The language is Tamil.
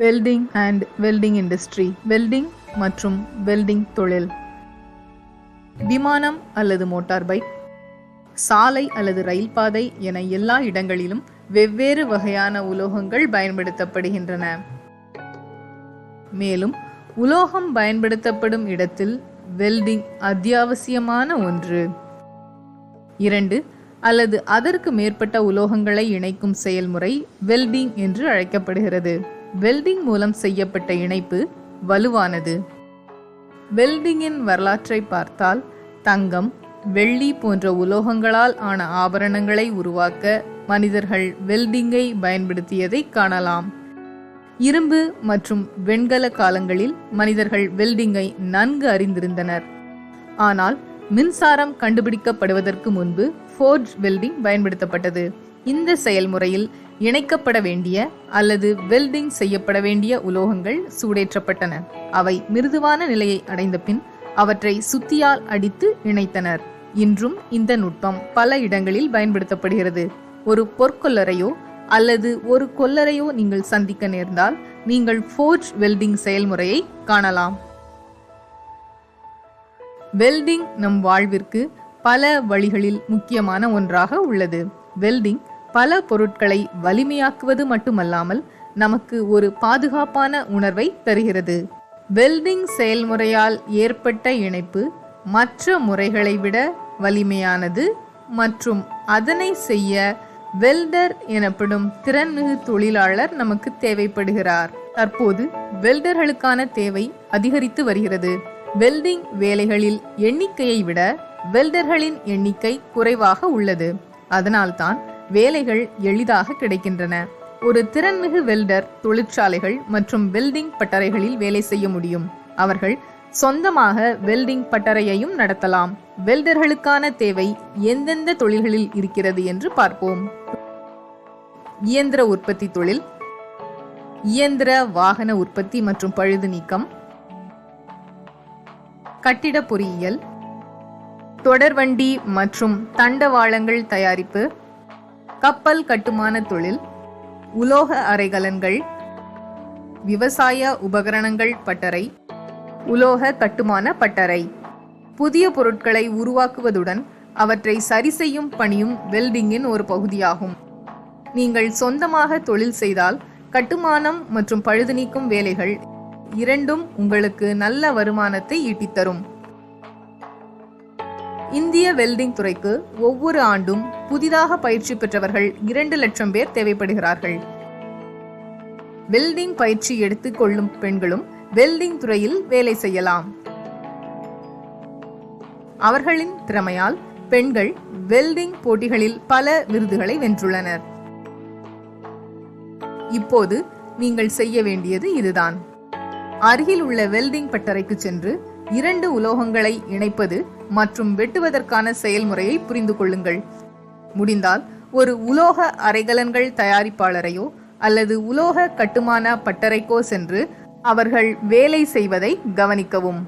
Welding and welding industry. Welding மற்றும் வெல்டிங் தொழில். விமானம் அல்லது மோட்டார் பைக், சாலை அல்லது ரயில் பாதை என எல்லா இடங்களிலும் வெவ்வேறு வகையான உலோகங்கள் பயன்படுத்தப்படுகின்றன. மேலும் உலோகம் பயன்படுத்தப்படும் இடத்தில் வெல்டிங் அத்தியாவசியமான ஒன்று. 2 அல்லது அதற்கு மேற்பட்ட உலோகங்களை இணைக்கும் செயல்முறை வெல்டிங் என்று அழைக்கப்படுகிறது. வெல்டிங் மூலம் செய்யப்பட்ட இணைப்பு வலுவானது. வெல்டிங்கின் வரலாற்றை பார்த்தால், தங்கம், வெள்ளி போன்ற உலோகங்களால் ஆன ஆபரணங்களை உருவாக்க மனிதர்கள் வெல்டிங்கை பயன்படுத்தியதை காணலாம். இரும்பு மற்றும் வெண்கல காலங்களில் மனிதர்கள் வெல்டிங்கை நன்கு அறிந்திருந்தனர். ஆனால் மின்சாரம் கண்டுபிடிக்கப்படுவதற்கு முன்பு ஃபோர்ஜ் வெல்டிங் பயன்படுத்தப்பட்டது. இந்த செயல்முறையில் இணைக்கப்பட வேண்டிய அல்லது வெல்டிங் செய்யப்பட வேண்டிய உலோகங்கள் சூடேற்றப்பட்டன. அவை மிருதுவான நிலையை அடைந்த பின் அவற்றை சுத்தியால் அடித்து இணைத்தனர். இன்றும் இந்த நுட்பம் பல இடங்களில் பயன்படுத்தப்படுகிறது. ஒரு பொற்கொல்லரையோ அல்லது ஒரு கொல்லரையோ நீங்கள் சந்திக்க நேர்ந்தால் நீங்கள் ஃபோர்ஜ் வெல்டிங் செயல்முறையை காணலாம். வெல்டிங் நம் வாழ்விற்கு பல வழிகளில் முக்கியமான ஒன்றாக உள்ளது. வெல்டிங் பல பொருட்களை வலிமையாக்குவது மட்டுமல்லாமல் நமக்கு ஒரு பாதுகாப்பான உணர்வை தருகிறது. வெல்டிங் செயல்முறையால் ஏற்பட்ட இணைப்பு மற்ற முறைகளை விட வலிமையானது மற்றும் அதனை செய்ய வெல்டர் எனப்படும் திறன்மிகு தொழிலாளர் நமக்கு தேவைப்படுகிறார். தற்போது வெல்டர்களுக்கான தேவை அதிகரித்து வருகிறது. வெல்டிங் வேலைகளில் எண்ணிக்கையை விட வெல்டர்களின் எண்ணிக்கை குறைவாக உள்ளது. அதனால்தான் வேலைகள் எளிதாக கிடைக்கின்றன. ஒரு திறன்மிகு வெல்டர் தொழிற்சாலைகள் மற்றும் வெல்டிங் பட்டறைகளில் வேலை செய்ய முடியும். அவர்கள் சொந்தமாக வெல்டிங் பட்டறையையும் நடத்தலாம். வெல்டர்களுக்கான தேவை எந்தெந்த தொழில்களில் இருக்கிறது என்று பார்ப்போம். இயந்திர உற்பத்தி தொழில், இயந்திர வாகன உற்பத்தி மற்றும் பழுது நீக்கம், கட்டிட பொறியியல், தொடர்வண்டி மற்றும் தண்டவாளங்கள் தயாரிப்பு, கப்பல் கட்டுமான தொழில், உலோக அறைகலன்கள், விவசாய உபகரணங்கள் பட்டறை, உலோக கட்டுமான பட்டறை. புதிய பொருட்களை உருவாக்குவதுடன் அவற்றை சரி செய்யும் பணியும் வெல்டிங்கின் ஒரு பகுதியாகும். நீங்கள் சொந்தமாக தொழில் செய்தால் கட்டுமானம் மற்றும் பழுது நீக்கும் வேலைகள் இரண்டும் உங்களுக்கு நல்ல வருமானத்தை ஈட்டித்தரும். இந்திய வெல்டிங் துறைக்கு ஒவ்வொரு ஆண்டும் புதிதாக பயிற்சி பெற்றவர்கள் 2 லட்சம் பேர் தேவைப்படுகிறார்கள். வெல்டிங் பயிற்சி எடுத்துக் கொள்ளும் பெண்களும் வெல்டிங் துறையில் வேலை செய்யலாம். அவர்களின் திறமையால் பெண்கள் வெல்டிங் போட்டிகளில் பல விருதுகளை வென்றுள்ளனர். இப்போது நீங்கள் செய்ய வேண்டியது இதுதான். அருகில் உள்ள வெல்டிங் பட்டறைக்கு சென்று 2 உலோகங்களை இணைப்பது மற்றும் வெட்டுவதற்கான செயல்முறையை புரிந்து கொள்ளுங்கள். முடிந்தால் ஒரு உலோக அறைகலன்கள் தயாரிப்பாளரையோ அல்லது உலோக கட்டுமான பட்டறைக்கோ சென்று அவர்கள் வேலை செய்வதை கவனிக்கவும்.